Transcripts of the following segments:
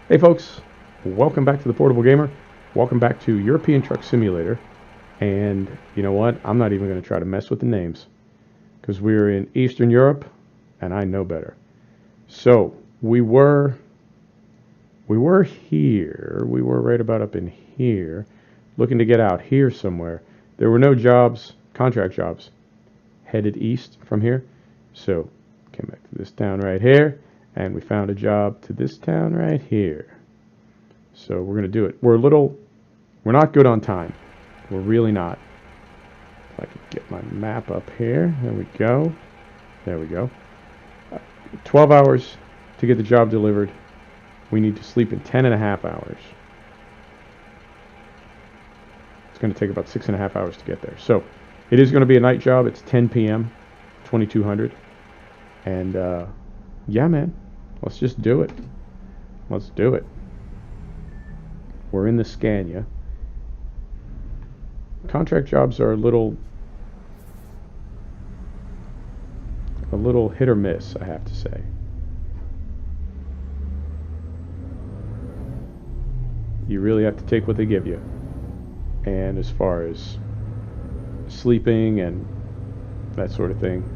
Hey folks, welcome back to the Portable Gamer. Welcome back to European Truck Simulator. And you know what? I'm not even going to try to mess with the names because we're in Eastern Europe and I know better. So we were here. We were right about up in here, looking to get out here somewhere. There were no jobs, contract jobs, headed east from here. So came back to this town right here. And we found a job to this town right here. So we're going to do it. We're not good on time. We're really not. If I could get my map up here. There we go. There we go. 12 hours to get the job delivered. We need to sleep in 10.5 hours. It's going to take about 6.5 hours to get there. So it is going to be a night job. It's 10 p.m., 2200. And yeah, man. Let's just do it. Let's do it. We're in the Scania. Contract jobs are a little hit or miss, I have to say. You really have to take what they give you. And as far as sleeping and that sort of thing,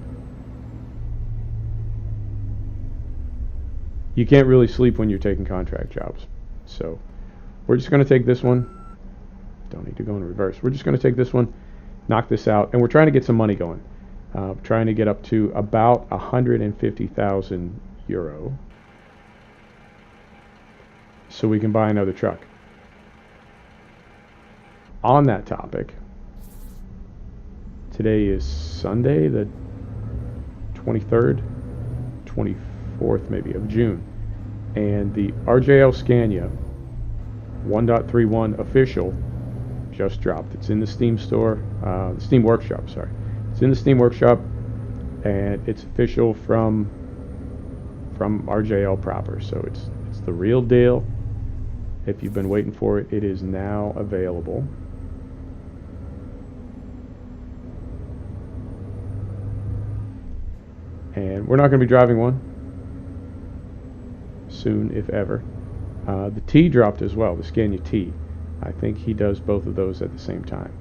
you can't really sleep when you're taking contract jobs. So we're just going to take this one. Don't need to go in reverse. We're just going to take this one, knock this out, and we're trying to get some money going. Trying to get up to about 150,000 euro so we can buy another truck. On that topic, today is Sunday, the 23rd, 24th maybe of June, and the RJL Scania 1.31 official just dropped. It's in the Steam store, the Steam Workshop, sorry. It's in the Steam Workshop, and it's official from RJL proper, so it's the real deal. If you've been waiting for it, it is now available. And we're not going to be driving one soon, if ever. The T dropped as well, the Scania T. I think he does both of those at the same time.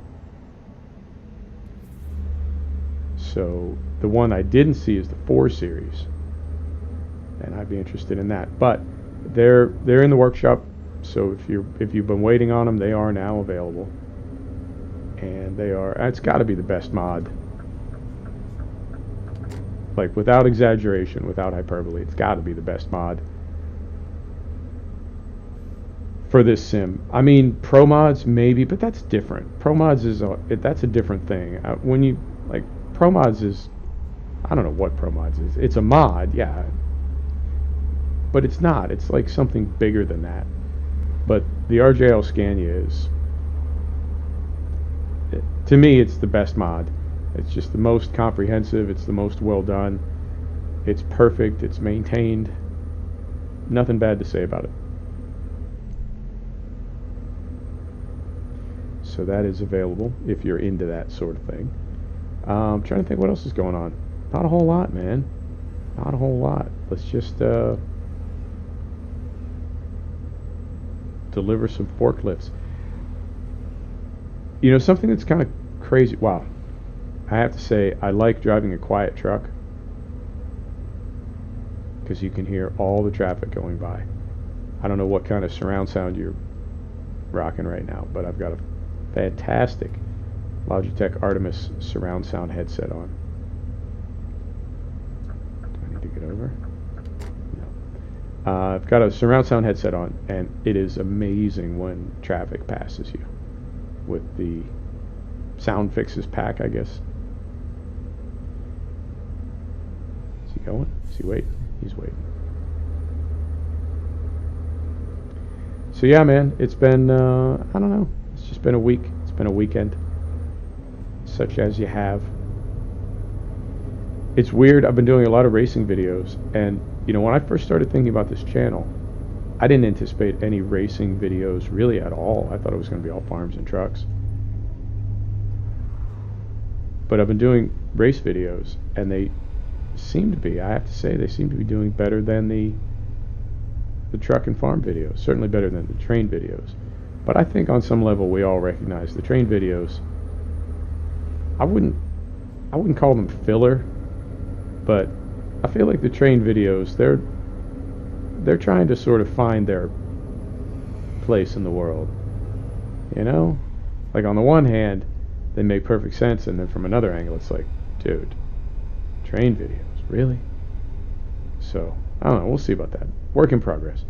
So the one I didn't see is the 4 Series, and I'd be interested in that. But they're in the workshop, so if you've been waiting on them, they are now available. And they are. It's got to be the best mod. Like, without exaggeration, without hyperbole, it's got to be the best mod for this sim. I mean, ProMods maybe, but that's different. ProMods that's a different thing. When you like ProMods is, I don't know what ProMods is. It's a mod, yeah, but it's not. It's like something bigger than that. But the RJL Scania is, to me, it's the best mod. It's just the most comprehensive. It's the most well done. It's perfect. It's maintained. Nothing bad to say about it. So that is available if you're into that sort of thing. I'm trying to think what else is going on. Not a whole lot, man. Not a whole lot. Let's just deliver some forklifts. You know, something that's kind of crazy. Wow. I have to say, I like driving a quiet truck because you can hear all the traffic going by. I don't know what kind of surround sound you're rocking right now, but I've got a fantastic Logitech Artemis surround sound headset on. Do I need to get over? No. I've got a surround sound headset on, and it is amazing when traffic passes you with the sound fixes pack, I guess. Is he going? Is he waiting? He's waiting. So yeah, man, it's been, I don't know, it's just been a week. It's been a weekend, such as you have. It's weird, I've been doing a lot of racing videos, and, you know, when I first started thinking about this channel, I didn't anticipate any racing videos really at all. I thought it was going to be all farms and trucks. But I've been doing race videos, and they seem to be, I have to say, they seem to be doing better than the the truck and farm videos. Certainly better than the train videos. But I think on some level we all recognize the train videos. I wouldn't call them filler, but I feel like the train videos, they're trying to sort of find their place in the world. You know? Like on the one hand, they make perfect sense, and then from another angle it's like, dude, train videos, really? So, I don't know, we'll see about that. Work in progress.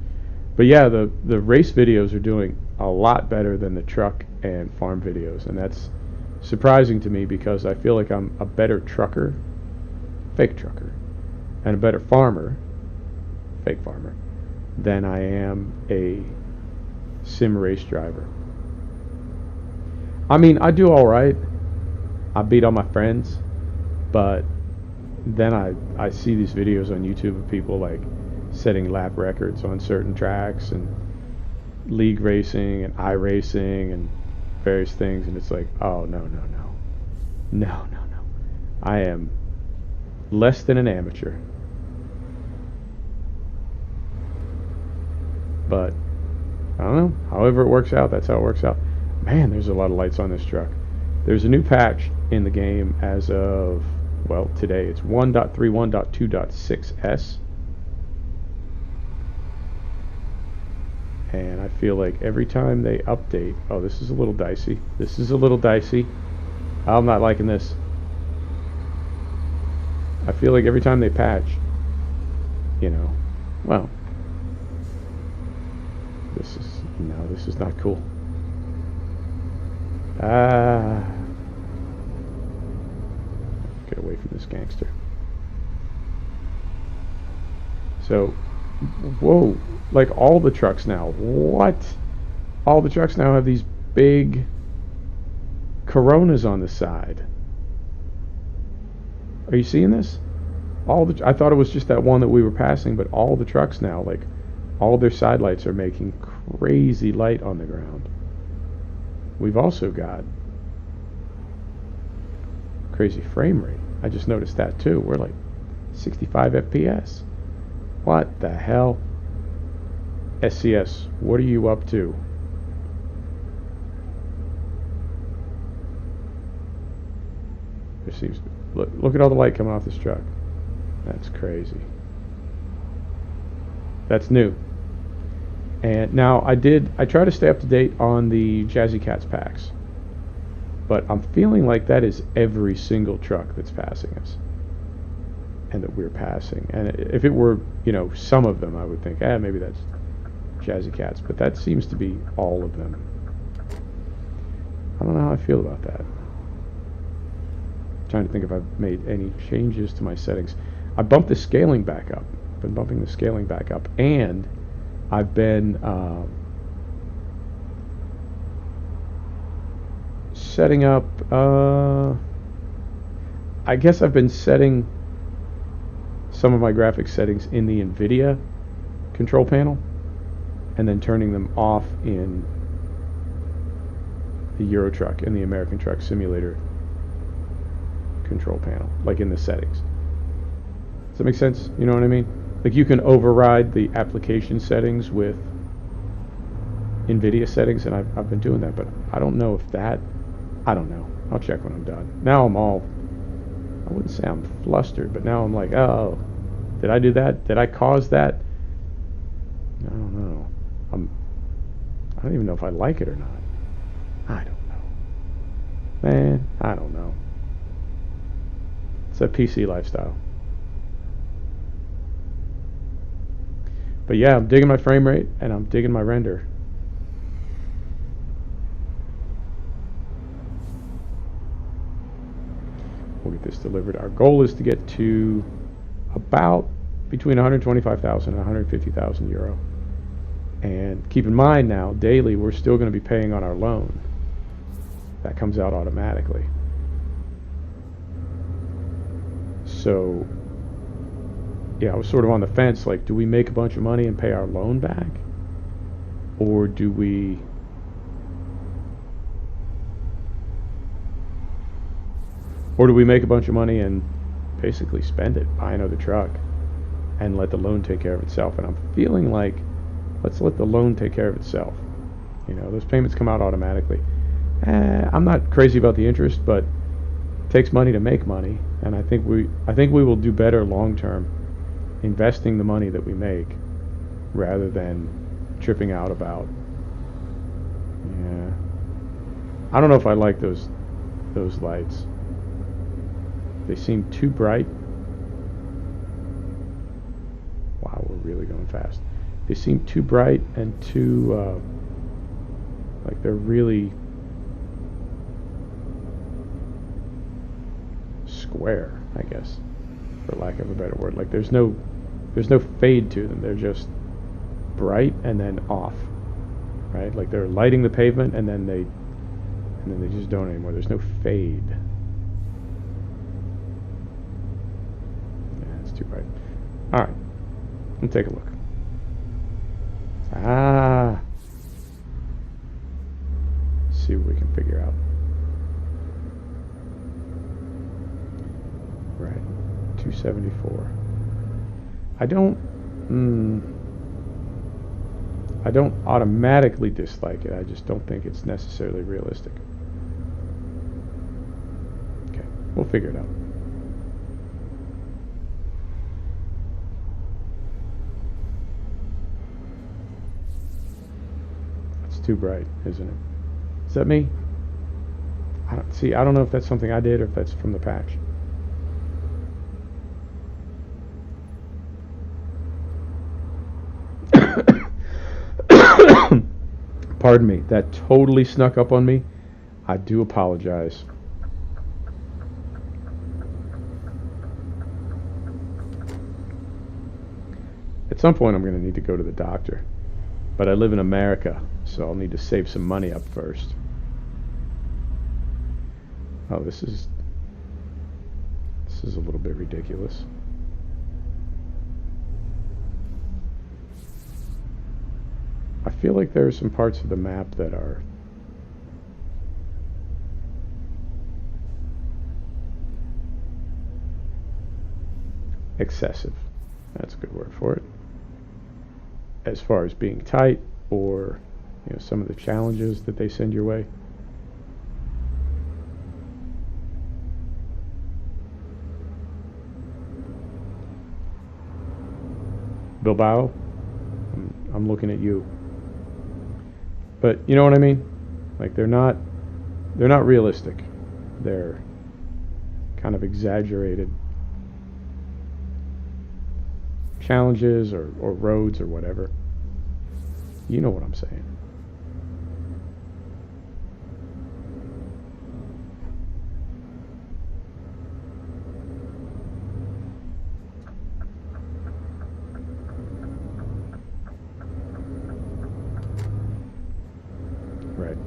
But yeah, the race videos are doing a lot better than the truck and farm videos, and that's surprising to me because I feel like I'm a better trucker, fake trucker, and a better farmer, fake farmer, than I am a sim race driver. I mean, I do alright. I beat all my friends, but then I see these videos on YouTube of people like setting lap records on certain tracks and league racing and iRacing and various things, and it's like, oh, no. I am less than an amateur. But I don't know. However it works out, that's how it works out. Man, there's a lot of lights on this truck. There's a new patch in the game as of, well, today. It's 1.31.2.6s. And I feel like every time they update... Oh, this is a little dicey. I'm not liking this. I feel like every time they patch, you know, well, this is not cool. Get away from this gangster. So, whoa, like all the trucks now. What? All the trucks now have these big Coronas on the side. Are you seeing this? I thought it was just that one that we were passing, but all the trucks now, like, all their side lights are making crazy light on the ground. We've also got crazy frame rate. I just noticed that too. We're like 65 FPS. What the hell? SCS, what are you up to? There seems to, look at all the light coming off this truck. That's crazy. That's new. And now I try to stay up to date on the Jazzy Cats packs, but I'm feeling like that is every single truck that's passing us and that we're passing. And if it were, you know, some of them, I would think, maybe that's Jazzy Cats, but that seems to be all of them. I don't know how I feel about that. I'm trying to think if I've made any changes to my settings. I bumped the scaling back up. I've been bumping the scaling back up, and I've been setting up, I guess I've been setting some of my graphics settings in the NVIDIA control panel and then turning them off in the Euro Truck and the American Truck Simulator control panel, like in the settings. Does that make sense? You know what I mean? Like you can override the application settings with NVIDIA settings, and I've been doing that, but I don't know if that, I don't know. I'll check when I'm done. Now I'm all, I wouldn't say I'm flustered, but now I'm like, oh, did I do that? Did I cause that? I don't know. I don't even know if I like it or not. I don't know. Man, I don't know. It's a PC lifestyle. But yeah, I'm digging my frame rate, and I'm digging my render. We'll get this delivered. Our goal is to get to about between 125,000 and 150,000 euro. And keep in mind now, daily, we're still going to be paying on our loan. That comes out automatically. So, yeah, I was sort of on the fence, like, do we make a bunch of money and pay our loan back? Or do we make a bunch of money and basically spend it, buy another truck, and let the loan take care of itself? And I'm feeling like let's let the loan take care of itself. You know, those payments come out automatically. I'm not crazy about the interest, but it takes money to make money, and I think we will do better long term investing the money that we make rather than tripping out about. Yeah, I don't know if I like those lights. They seem too bright. Wow, we're really going fast. They seem too bright and too like they're really square, I guess, for lack of a better word. Like there's no fade to them. They're just bright and then off, right? Like they're lighting the pavement and then they just don't anymore. There's no fade. Yeah, it's too bright. All right, let's take a look. See what we can figure out. Right, 274. I don't automatically dislike it. I just don't think it's necessarily realistic. Okay, we'll figure it out. It's too bright, isn't it? Is that me? I don't know if that's something I did or if that's from the patch. Pardon me, that totally snuck up on me. I do apologize. At some point I'm going to need to go to the doctor. But I live in America, so I'll need to save some money up first. Oh, this is a little bit ridiculous. I feel like there are some parts of the map that are excessive. That's a good word for it. As far as being tight or, you know, some of the challenges that they send your way. Bilbao, I'm looking at you. But you know what I mean? Like they're not realistic. They're kind of exaggerated challenges or roads or whatever. You know what I'm saying. Right.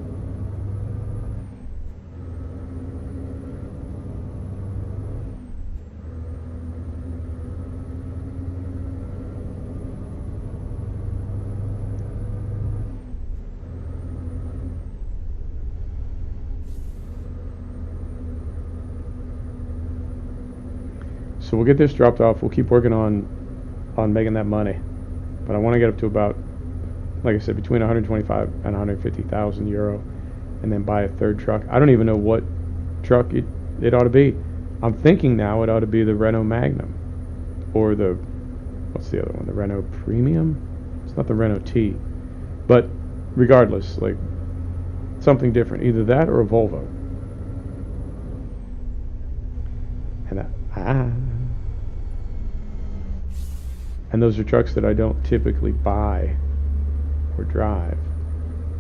So we'll get this dropped off. We'll keep working on making that money. But I want to get up to about, like I said, between 125 and 150,000 euro, and then buy a third truck. I don't even know what truck it ought to be. I'm thinking now it ought to be the Renault Magnum, or the, what's the other one? The Renault Premium? It's not the Renault T. But regardless, like something different, either that or a Volvo. And those are trucks that I don't typically buy or drive.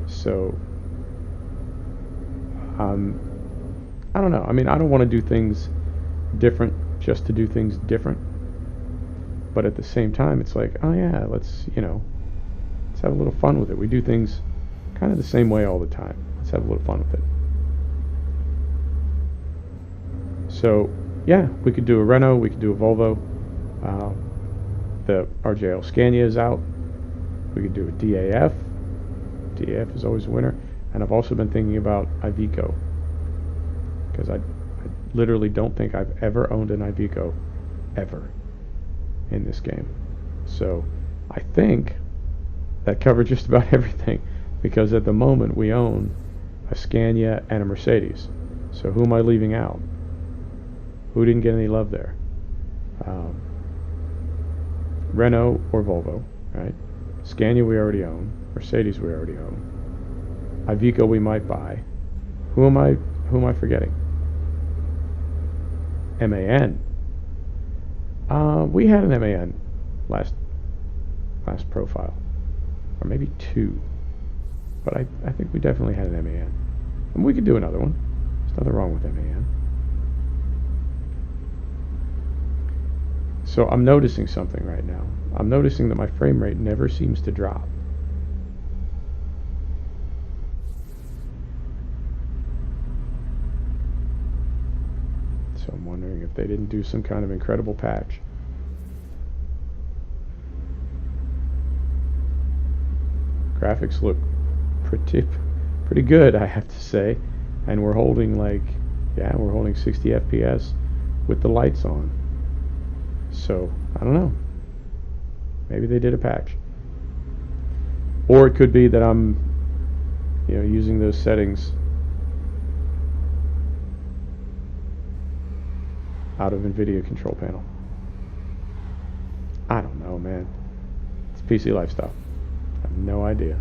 So, I don't know. I mean, I don't want to do things different just to do things different. But at the same time, it's like, oh yeah, let's have a little fun with it. We do things kind of the same way all the time. Let's have a little fun with it. So, yeah, we could do a Renault, we could do a Volvo. The RJL Scania is out. We could do a DAF. DAF is always a winner. And I've also been thinking about Iveco, because I literally don't think I've ever owned an Iveco ever in this game. So I think that cover just about everything, because at the moment we own a Scania and a Mercedes. So who am I leaving out? Who didn't get any love there? Renault or Volvo, right? Scania we already own. Mercedes we already own. Iveco we might buy. Who am I forgetting? MAN. We had an MAN last profile, or maybe two, but I think we definitely had an MAN, and we could do another one. There's nothing wrong with MAN. So I'm noticing something right now. I'm noticing that my frame rate never seems to drop. So I'm wondering if they didn't do some kind of incredible patch. Graphics look pretty good, I have to say, and we're holding we're holding 60 FPS with the lights on. So I don't know, maybe they did a patch, or it could be that I'm using those settings out of NVIDIA control panel. I don't know, man. It's PC lifestyle. I have no idea.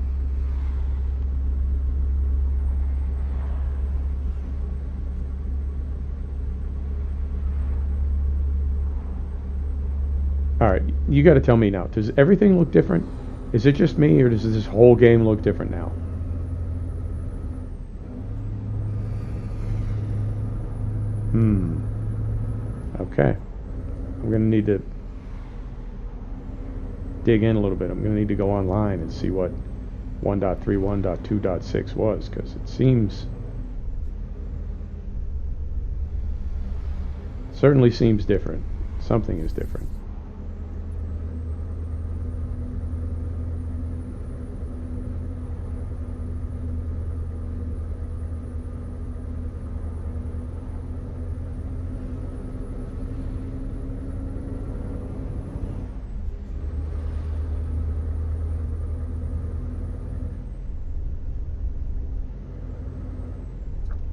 Alright, you gotta tell me now. Does everything look different? Is it just me, or does this whole game look different now? Okay. I'm gonna need to dig in a little bit. I'm gonna need to go online and see what 1.31.2.6 was, because it certainly seems different. Something is different.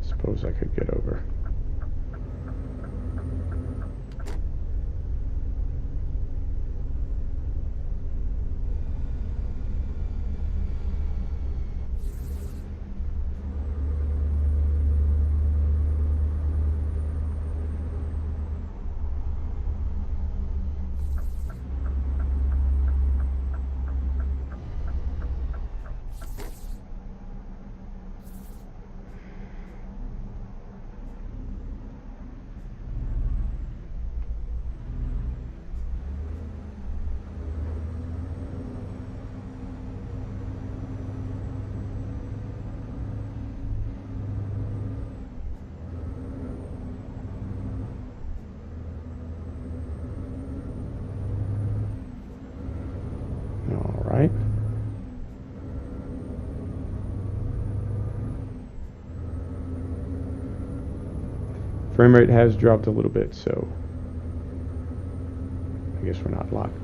Suppose I could get over. Right? Frame rate has dropped a little bit, so I guess we're not locked.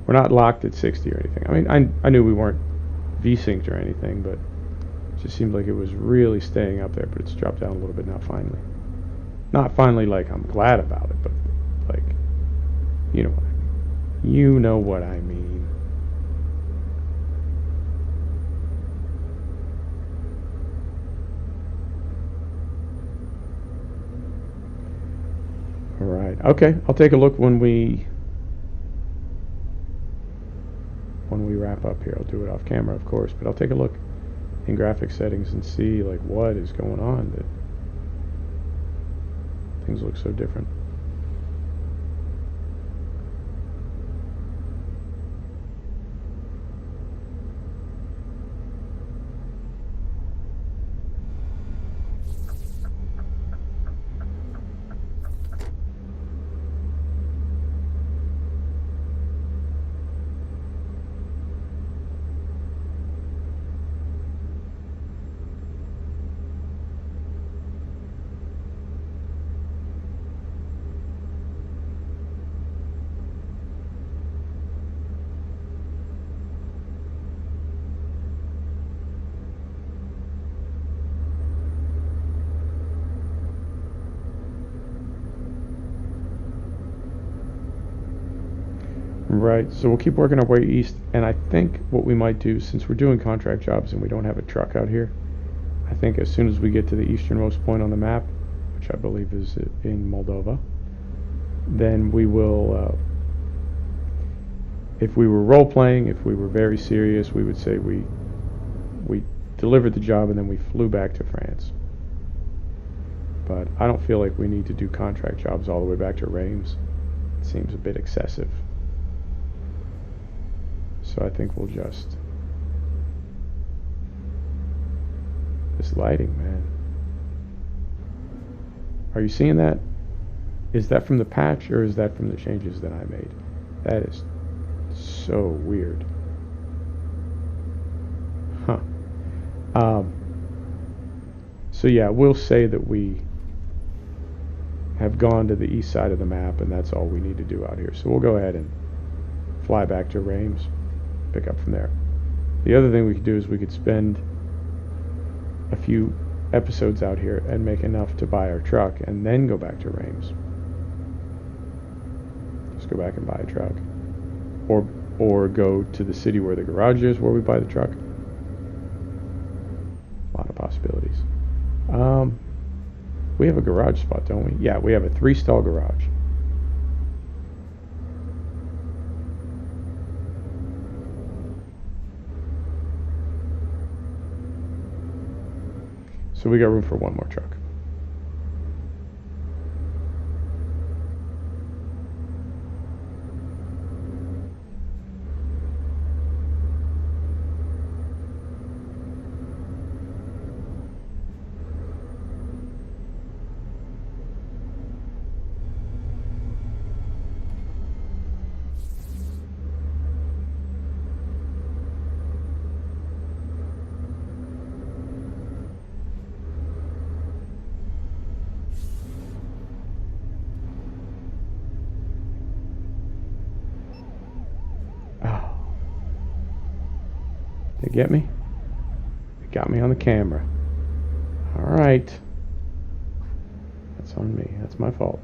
We're not locked at 60 or anything. I mean, I knew we weren't V-synced or anything, but it just seemed like it was really staying up there, but it's dropped down a little bit now finally. Not finally like I'm glad about it, but like, you know what I mean. You know what I mean. Alright, okay, I'll take a look when we wrap up here. I'll do it off camera, of course, but I'll take a look in graphics settings and see like what is going on that things look so different. Right, so we'll keep working our way east, and I think what we might do, since we're doing contract jobs and we don't have a truck out here, I think as soon as we get to the easternmost point on the map, which I believe is in Moldova, then we will, if we were role-playing, if we were very serious, we would say we delivered the job and then we flew back to France. But I don't feel like we need to do contract jobs all the way back to Reims. It seems a bit excessive. So I think we'll just... This lighting, man. Are you seeing that? Is that from the patch or is that from the changes that I made? That is so weird. Huh. So yeah, we'll say that we have gone to the east side of the map and that's all we need to do out here. So we'll go ahead and fly back to Reims, pick up from there. The other thing we could do is we could spend a few episodes out here and make enough to buy our truck and then go back to Reims. Just go back and buy a truck. Or go to the city where the garage is, where we buy the truck. A lot of possibilities. We have a garage spot, don't we? Yeah, we have a 3-stall garage. So we got room for one more truck. They get me? They got me on the camera. Alright. That's on me. That's my fault.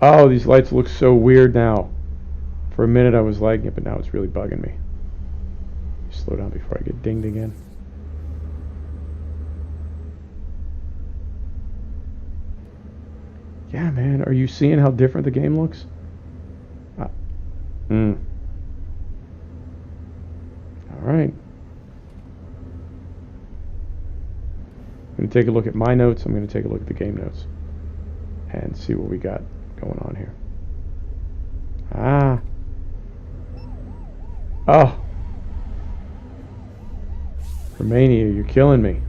Oh, these lights look so weird now. For a minute I was liking it, but now it's really bugging me. Slow down before I get dinged again. Yeah, man. Are you seeing how different the game looks? Alright. I'm going to take a look at my notes. I'm going to take a look at the game notes. And see what we got going on here. Oh. Romania, you're killing me.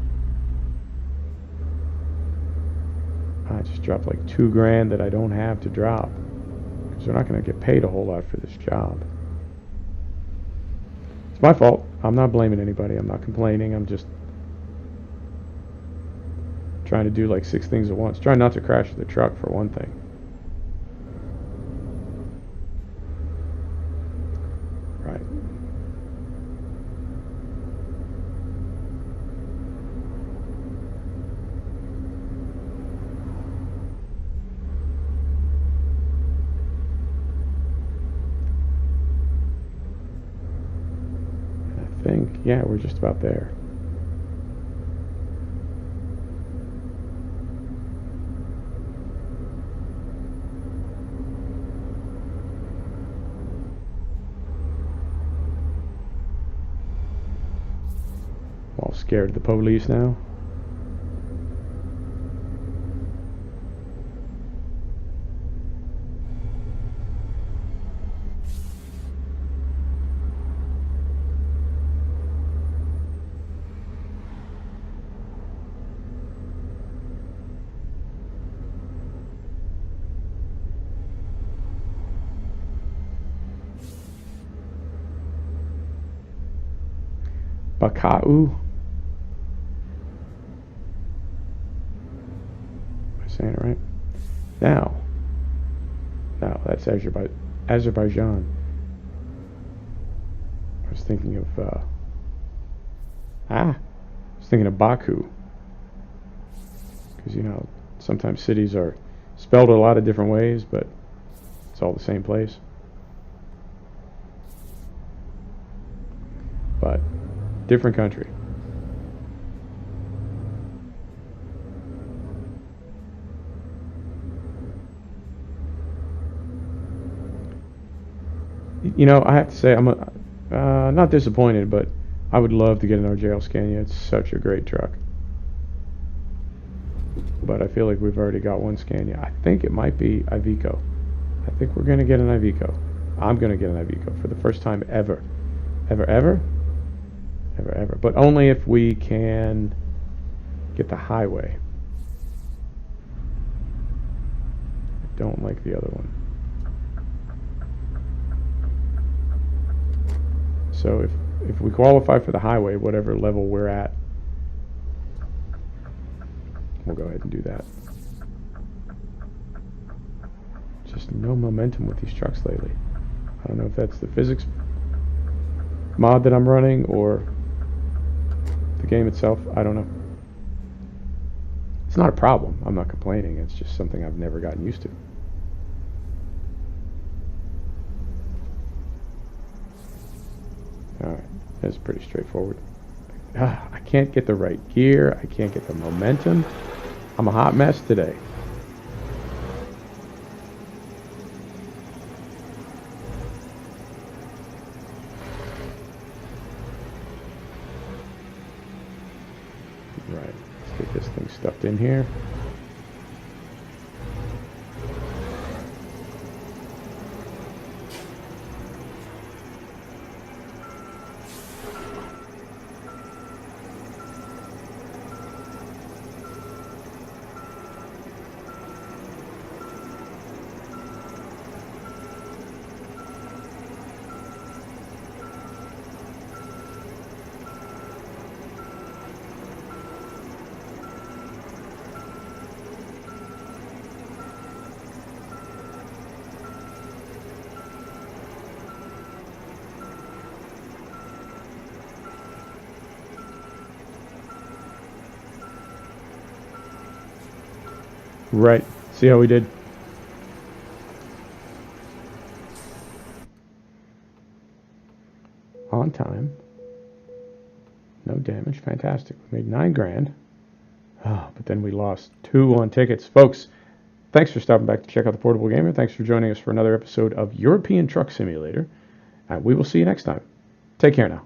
I just dropped like $2,000 that I don't have to drop. Because they're not going to get paid a whole lot for this job. It's my fault. I'm not blaming anybody. I'm not complaining. I'm just trying to do like 6 things at once. Trying not to crash the truck for one thing. Right. Yeah, we're just about there. I'm all scared of the police now. Bacău. Am I saying it right? Now, that's Azerbaijan. I was thinking of Baku, because you know sometimes cities are spelled a lot of different ways, but It's all the same place. But different country. You know, I have to say, I'm not disappointed, but I would love to get an RJL Scania. It's such a great truck. But I feel like we've already got one Scania. I think it might be Iveco. I think we're going to get an Iveco. I'm going to get an Iveco for the first time ever. Ever. But only if we can get the highway. I don't like the other one. So if we qualify for the highway, whatever level we're at, we'll go ahead and do that. Just no momentum with these trucks lately. I don't know if that's the physics mod that I'm running or the game itself. I don't know. It's not a problem. I'm not complaining. It's just something I've never gotten used to. Alright, that's pretty straightforward. I can't get the right gear. I can't get the momentum. I'm a hot mess today. Right, let's get this thing stuffed in here. Right. See how we did? On time. No damage. Fantastic. We made 9 grand. Oh, but then we lost 2 on tickets. Folks, thanks for stopping back to check out the Portable Gamer. Thanks for joining us for another episode of European Truck Simulator. We will see you next time. Take care now.